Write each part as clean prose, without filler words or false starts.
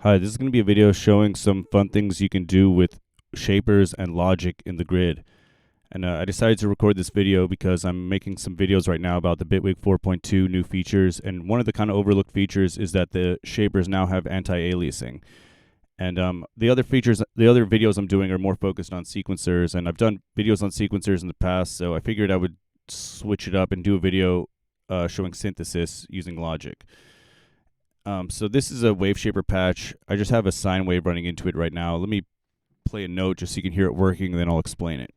Hi, this is going to be a video showing some fun things you can do with shapers and logic in the grid. And I decided to record this video because I'm making some videos right now about the Bitwig 4.2 new features, and one of the kind of overlooked features is that the shapers now have anti-aliasing. And the other videos I'm doing are more focused on sequencers, and I've done videos on sequencers in the past, so I figured I would switch it up and do a video showing synthesis using logic. So this is a waveshaper patch. I just have a sine wave running into it right now. Let me play a note just so you can hear it working, and then I'll explain it.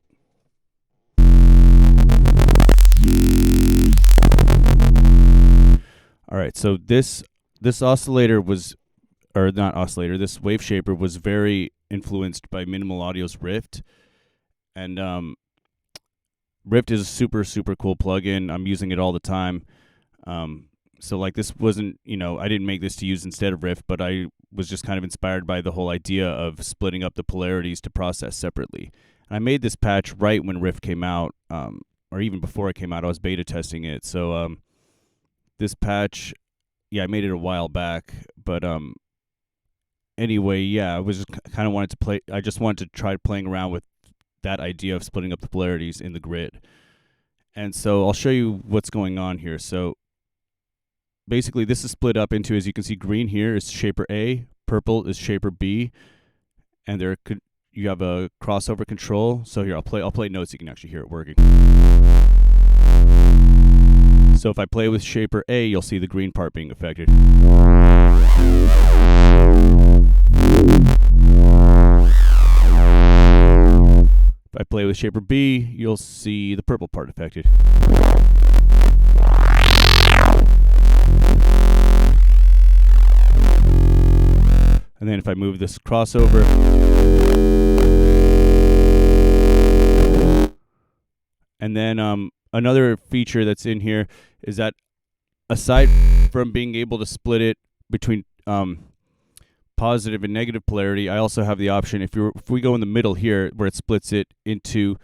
All right, so this oscillator was, or not oscillator, this waveshaper was very influenced by Minimal Audio's Rift. And Rift is a super cool plugin. I'm using it all the time. So like this wasn't, I didn't make this to use instead of Rift, but I was just kind of inspired by the whole idea of splitting up the polarities to process separately. And I made this patch right when Rift came out, or even before it came out. I was beta testing it. So this patch, I made it a while back, but anyway, I was just kind of wanted to play. I just wanted to try playing around with that idea of splitting up the polarities in the grid. And so I'll show you what's going on here. So basically, this is split up into, as you can see, green here is shaper A, purple is shaper B, and you have a crossover control. So here, I'll play notes so you can actually hear it working. So if I play with shaper A, you'll see the green part being affected. If I play with shaper B, you'll see the purple part affected. And then if I move this crossover, and then another feature that's in here is that aside from being able to split it between positive and negative polarity, I also have the option, if we go in the middle here, where it splits it into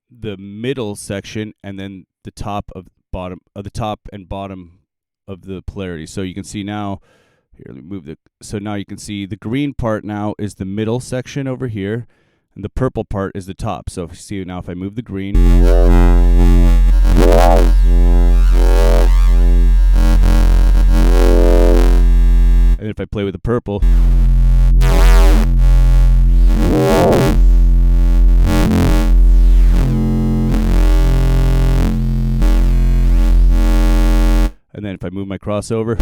the middle section and then the top and bottom of the polarity. So you can see now. Here, let me move so now you can see the green part now is the middle section over here, and the purple part is the top. So if you see now, if I move the green, and then if I play with the purple, and then if I move my crossover,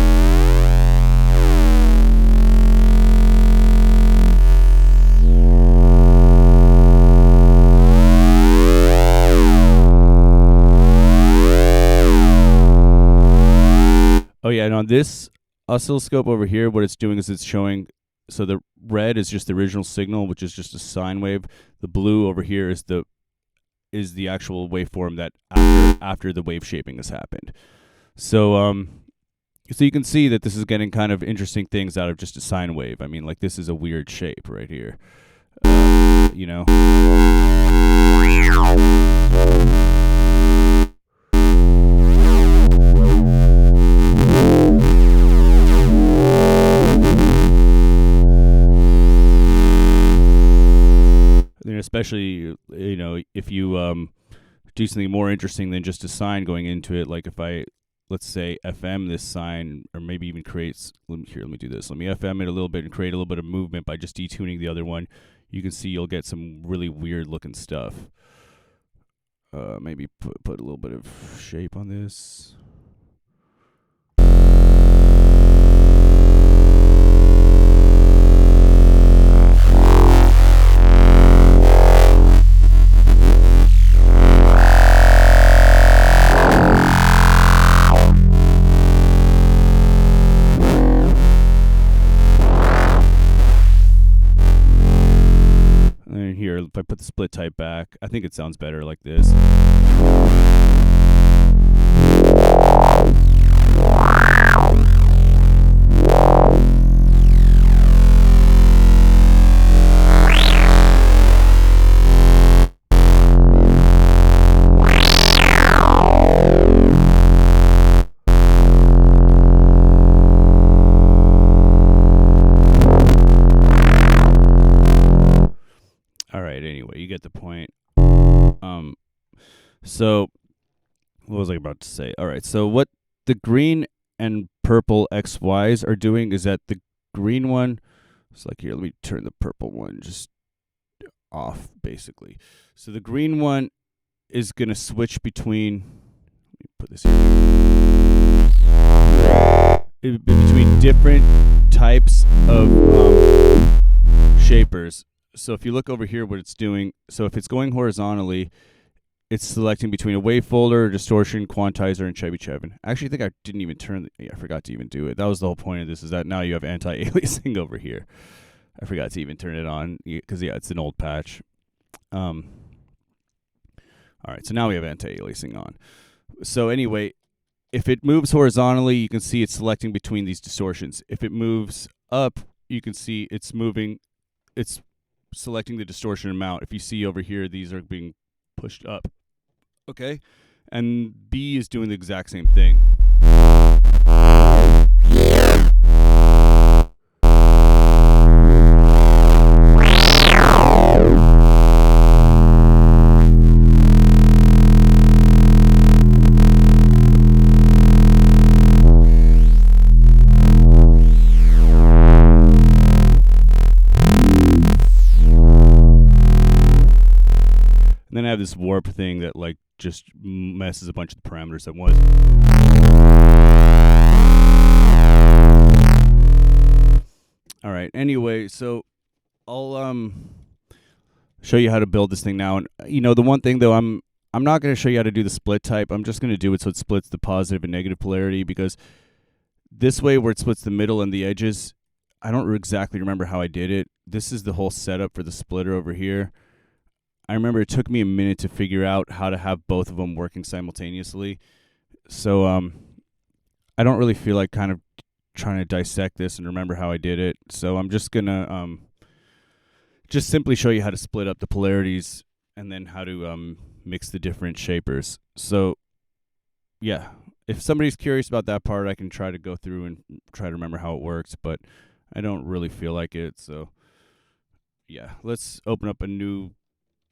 and on this oscilloscope over here, what it's doing is it's showing, so the red is just the original signal, which is just a sine wave. The blue over here is the actual waveform that after the wave shaping has happened. So so you can see that this is getting kind of interesting things out of just a sine wave. I mean, like, this is a weird shape right here. And especially, if you do something more interesting than just a sine going into it, like if I, let's say, FM this sine, or maybe even creates, let me do this. Let me FM it a little bit and create a little bit of movement by just detuning the other one. You can see you'll get some really weird looking stuff. Maybe put a little bit of shape on this. Here, if I put the split type back, I think it sounds better like this. get the point. So what was I about to say? All right, so what the green and purple XYs are doing is that the green one, it's like, here, let me turn the purple one just off, basically. So the green one is going to switch between, let me put this here, between different types of shapers. So if you look over here, what it's doing, so if it's going horizontally, it's selecting between a wave folder, distortion, quantizer, and Chevy Chevin. I actually think I didn't even I forgot to even do it. That was the whole point of this, is that now you have anti-aliasing over here. I forgot to even turn it on because, yeah, it's an old patch. All right, so now we have anti-aliasing on. So anyway, if it moves horizontally, you can see it's selecting between these distortions. If it moves up, you can see it's selecting the distortion amount. If you see over here, these are being pushed up. Okay? And B is doing the exact same thing. And then I have this warp thing that like just messes a bunch of the parameters at once. All right. Anyway, so I'll show you how to build this thing now. And the one thing though, I'm not going to show you how to do the split type. I'm just going to do it so it splits the positive and negative polarity, because this way where it splits the middle and the edges, I don't exactly remember how I did it. This is the whole setup for the splitter over here. I remember it took me a minute to figure out how to have both of them working simultaneously. So I don't really feel like kind of trying to dissect this and remember how I did it. So I'm just going to just simply show you how to split up the polarities and then how to mix the different shapers. So yeah, if somebody's curious about that part, I can try to go through and try to remember how it works, but I don't really feel like it. So yeah, let's open up a new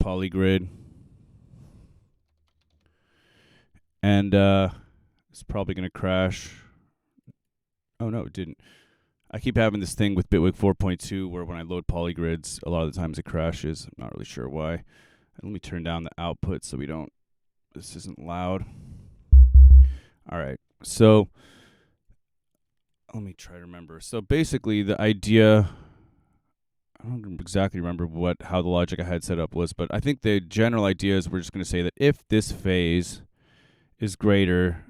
polygrid, and it's probably going to crash. Oh no, it didn't. I keep having this thing with Bitwig 4.2 where when I load polygrids, a lot of the times it crashes. I'm not really sure why. And let me turn down the output so this isn't loud. All right, so let me try to remember. So basically the idea, I don't exactly remember how the logic I had set up was, but I think the general idea is we're just going to say that if this phase is greater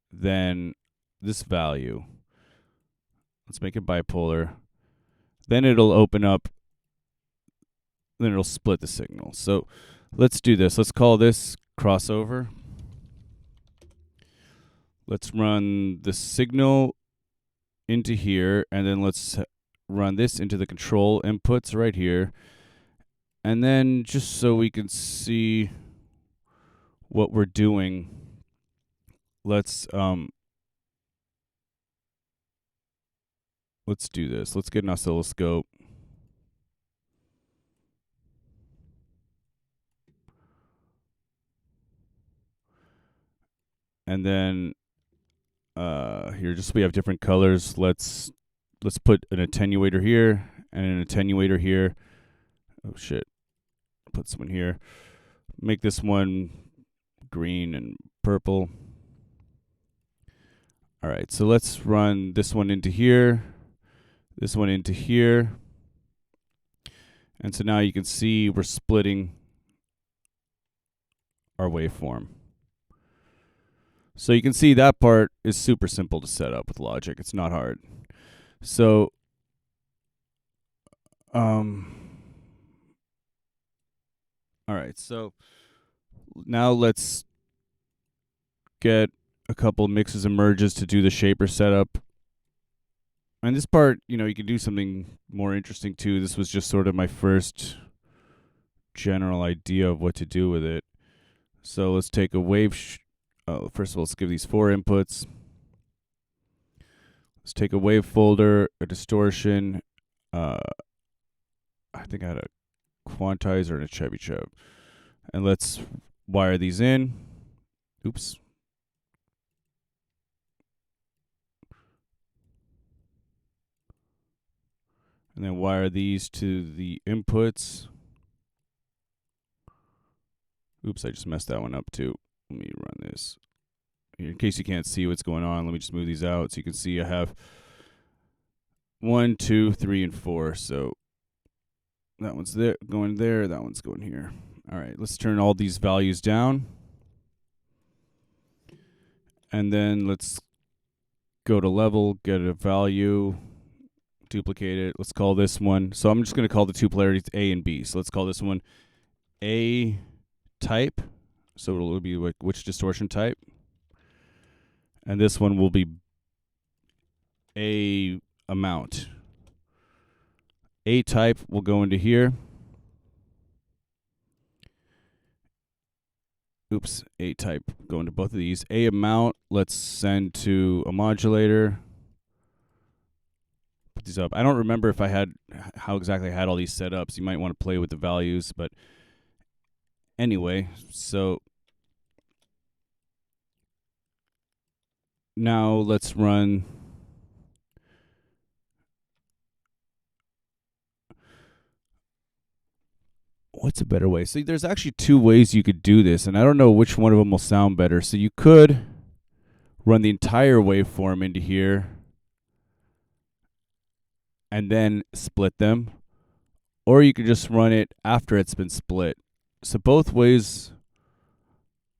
than this value, let's make it bipolar, then it'll open up, then it'll split the signal. So let's do this. Let's call this crossover. Let's run the signal into here, and then let's run this into the control inputs right here. And then just so we can see what we're doing, let's do this. Let's get an oscilloscope. And then here, just so we have different colors, let's put an attenuator here and an attenuator here. Oh shit. Put someone here. Make this one green and purple. All right, so let's run this one into here, this one into here. And so now you can see we're splitting our waveform. So you can see that part is super simple to set up with logic. It's not hard. So all right, so now let's get a couple mixes and merges to do the shaper setup. And this part, you can do something more interesting too. This was just sort of my first general idea of what to do with it. So let's take a first of all, let's give these 4 inputs. Let's take a wave folder, a distortion. I think I had a quantizer, and a Chevy Chub. And let's wire these in. Oops. And then wire these to the inputs. Oops, I just messed that one up too. Let me run this. In case you can't see what's going on, let me just move these out so you can see I have 1, 2, 3, and 4. So that one's there, going there, that one's going here. All right, let's turn all these values down. And then let's go to level, get a value, duplicate it. Let's call this one. So I'm just going to call the two polarities A and B. So let's call this one A type. So it'll be like which distortion type. And this one will be A amount. A type will go into here. Oops, A type go into both of these. A amount, let's send to a modulator. Put these up. I don't remember if I had how exactly I had all these set up. So you might want to play with the values, but anyway, so now let's run what's a better way? So there's actually two ways you could do this, and I don't know which one of them will sound better. So you could run the entire waveform into here and then split them, or you could just run it after it's been split. So both ways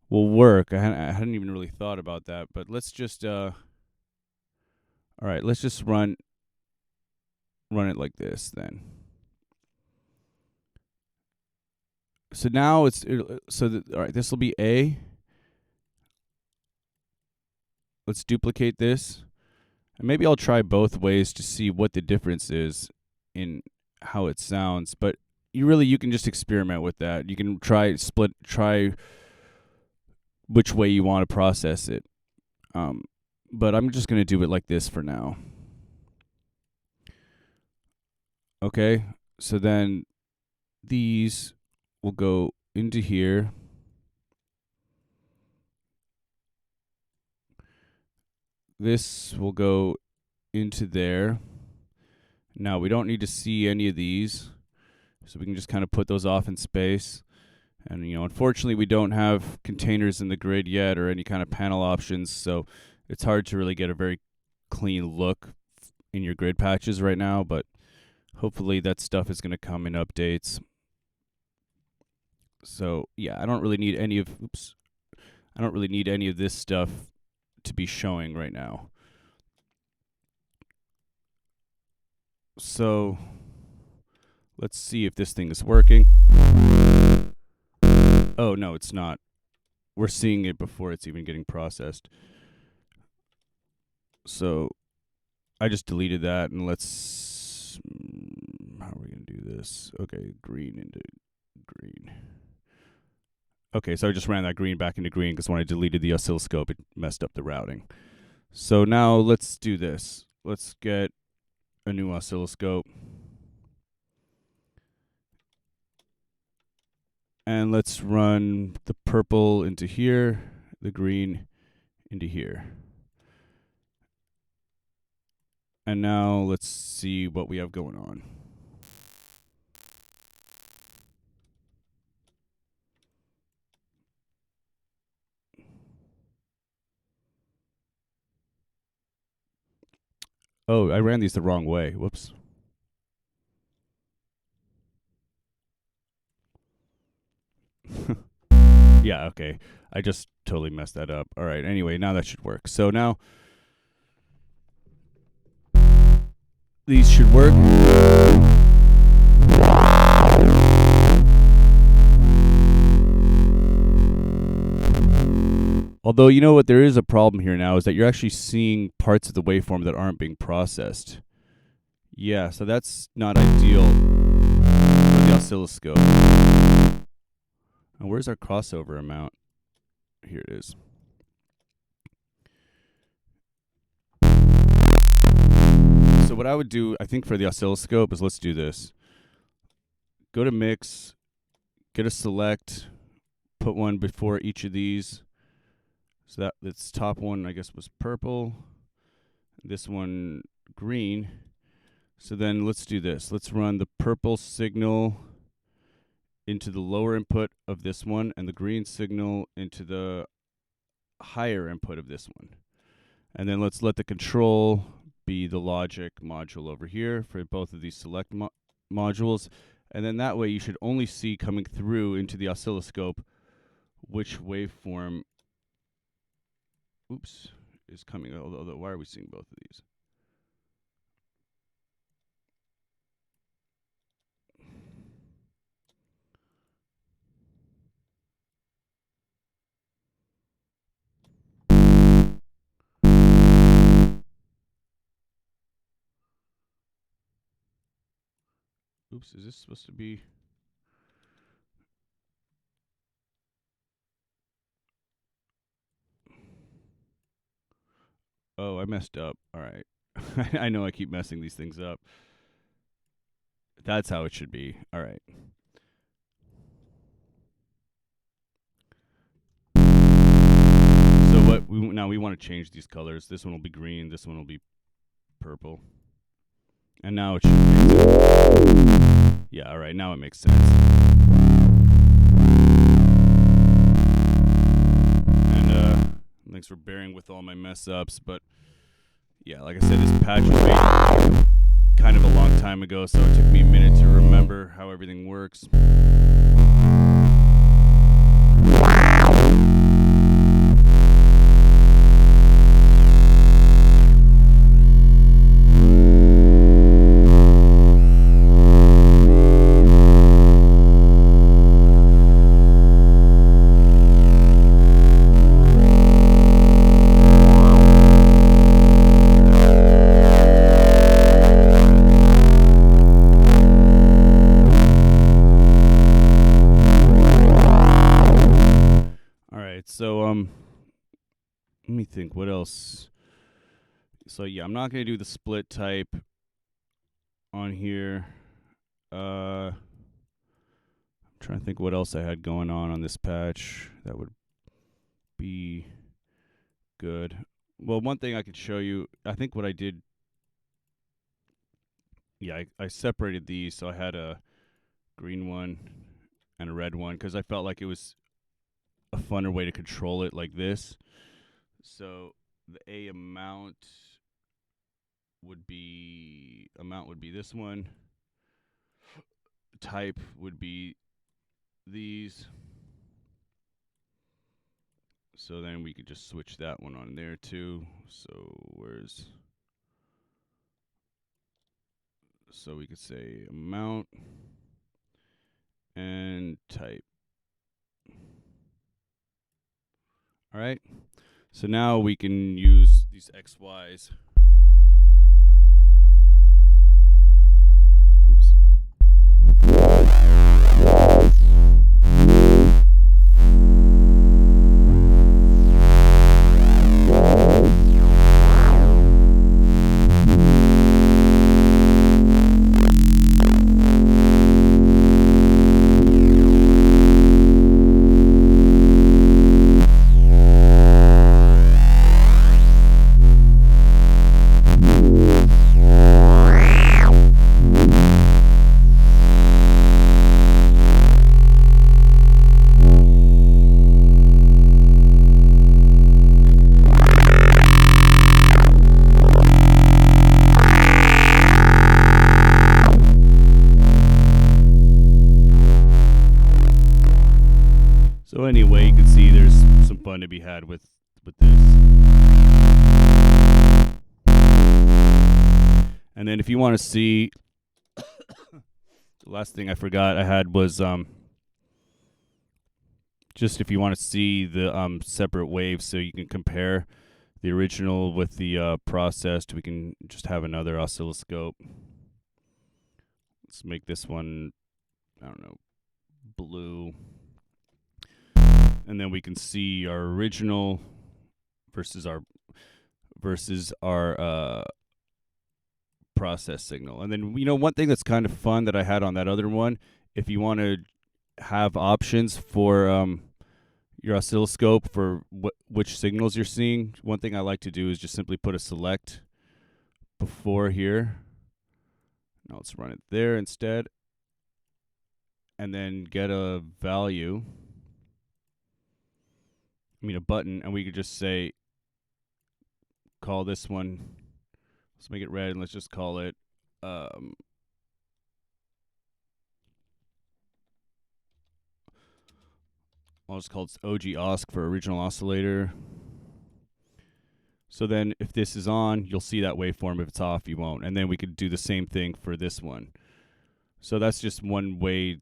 will work. I hadn't even really thought about that, but let's just all right, let's just run it like this then. So now all right, this will be A. Let's duplicate this. And maybe I'll try both ways to see what the difference is in how it sounds, but you can just experiment with that. You can try which way you want to process it. But I'm just going to do it like this for now. Okay, so then these will go into here. This will go into there. Now we don't need to see any of these, so we can just kind of put those off in space. And unfortunately we don't have containers in the grid yet or any kind of panel options, so it's hard to really get a very clean look in your grid patches right now, but hopefully that stuff is going to come in updates. So yeah, I don't really need any of this stuff to be showing right now. So let's see if this thing is working. Oh no, it's not. We're seeing it before it's even getting processed. So I just deleted that, and let's how are we going to do this? Okay, green into green. Okay, so I just ran that green back into green because when I deleted the oscilloscope, it messed up the routing. So now let's do this. Let's get a new oscilloscope. And let's run the purple into here, the green into here. And now let's see what we have going on. Oh, I ran these the wrong way. Whoops. Yeah, okay. I just totally messed that up. All right, anyway, now that should work. So now these should work. Although, you know what, there is a problem here now, is that you're actually seeing parts of the waveform that aren't being processed. Yeah, so that's not ideal for the oscilloscope. And where's our crossover amount? Here it is. So what I would do, I think, for the oscilloscope is let's do this. go to mix, get a select, put one before each of these. So this top one, I guess, was purple. This one, green. So then let's do this. Let's run the purple signal into the lower input of this one and the green signal into the higher input of this one. And then let's let the control be the logic module over here for both of these select modules. And then that way you should only see coming through into the oscilloscope which waveform is coming. Although, why are we seeing both of these? Oops, is this supposed to be? Oh, I messed up. All right. I know I keep messing these things up. That's how it should be. All right. So now we want to change these colors. This one will be green. This one will be purple. And now it should make sense. Yeah, all right. Now it makes sense. And thanks for bearing with all my mess ups. But yeah, like I said, this patch was made kind of a long time ago, so it took me a minute to remember how everything works. So let me think what else. So yeah, I'm not going to do the split type on here. I'm trying to think what else I had going on this patch that would be good. Well, one thing I could show you, I think what I did, yeah, I separated these, so I had a green one and a red one because I felt like it was a funner way to control it like this. So the A amount would be this one. Type would be these. So then we could just switch that one on there too. So we could say amount and type. All right. So now we can use these XYs. Oops. So anyway, you can see there's some fun to be had with this. And then if you want to see, the last thing I forgot I had was just if you want to see the separate waves so you can compare the original with the processed, we can just have another oscilloscope. Let's make this one, I don't know, blue. And then we can see our original versus our process signal. And then, you know, one thing that's kind of fun that I had on that other one if you want to have options for your oscilloscope for which signals you're seeing, one thing I like to do is just simply put a select before here. Now let's run it there instead. And then get a value, a button, and we could just say, call this one, let's make it red, and let's just call it, I'll just call it OG Osc for original oscillator. So then if this is on, you'll see that waveform. If it's off, you won't. And then we could do the same thing for this one. So that's just one way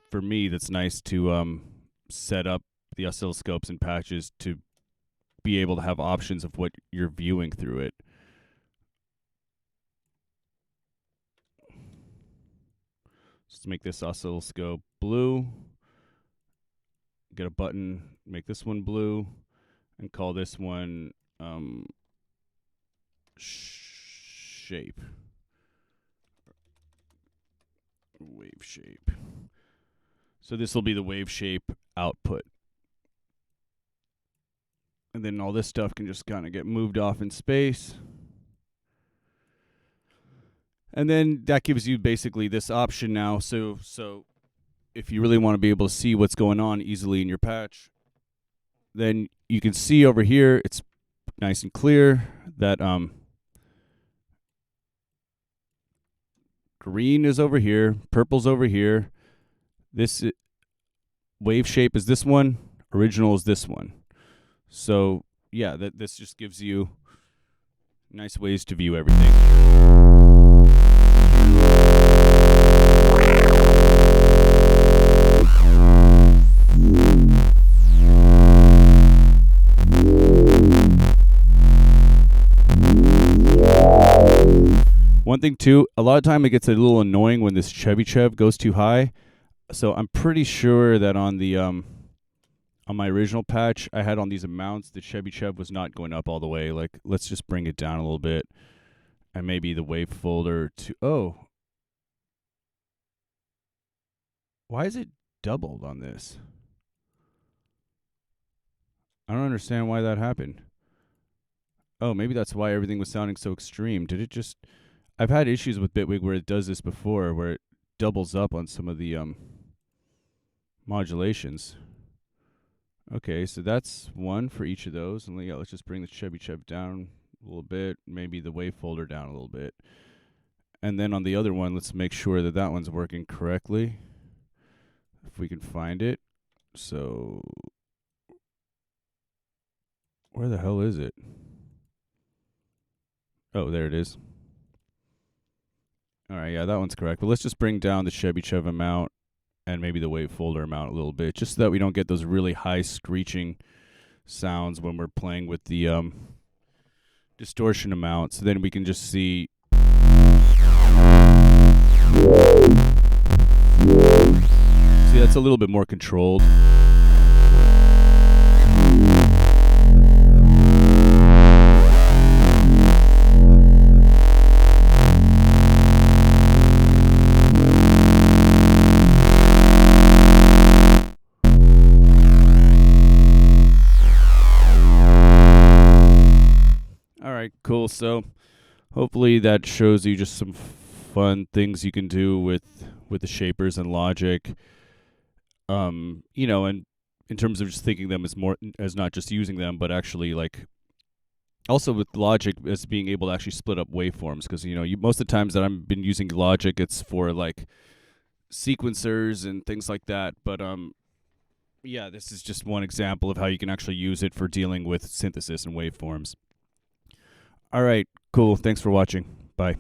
for me that's nice to set up the oscilloscopes and patches to be able to have options of what you're viewing through it. Just make this oscilloscope blue. Get a button, make this one blue, and call this one shape. Wave shape. So this will be the wave shape output. And then all this stuff can just kind of get moved off in space. And then that gives you basically this option now. So if you really want to be able to see what's going on easily in your patch, then you can see over here, it's nice and clear that green is over here, purple's over here. This wave shape is this one, original is this one. So yeah, this just gives you nice ways to view everything. One thing too, a lot of time it gets a little annoying when this Chevy Chev goes too high. So I'm pretty sure that on the on my original patch I had on these amounts, the Chevy Chev was not going up all the way. Like, let's just bring it down a little bit, and maybe the wave folder to why is it doubled on this? I don't understand why that happened. Oh, maybe that's why everything was sounding so extreme. Did it just... I've had issues with Bitwig where it does this before, where it doubles up on some of the modulations. Okay, so that's one for each of those. And let's just bring the Chevy Chev down a little bit, maybe the wave folder down a little bit. And then on the other one, let's make sure that that one's working correctly, if we can find it. So where the hell is it? Oh, there it is. All right, yeah, that one's correct. But let's just bring down the Chevy Chev amount and maybe the wave folder amount a little bit, just so that we don't get those really high screeching sounds when we're playing with the distortion amount. So then we can just see. See, that's a little bit more controlled. Cool. So hopefully that shows you just some fun things you can do with the shapers and Logic. And in terms of just thinking them as not just using them, but actually like also with Logic as being able to actually split up waveforms, because most of the times that I've been using Logic, it's for like sequencers and things like that. But yeah, this is just one example of how you can actually use it for dealing with synthesis and waveforms. All right, cool. Thanks for watching. Bye.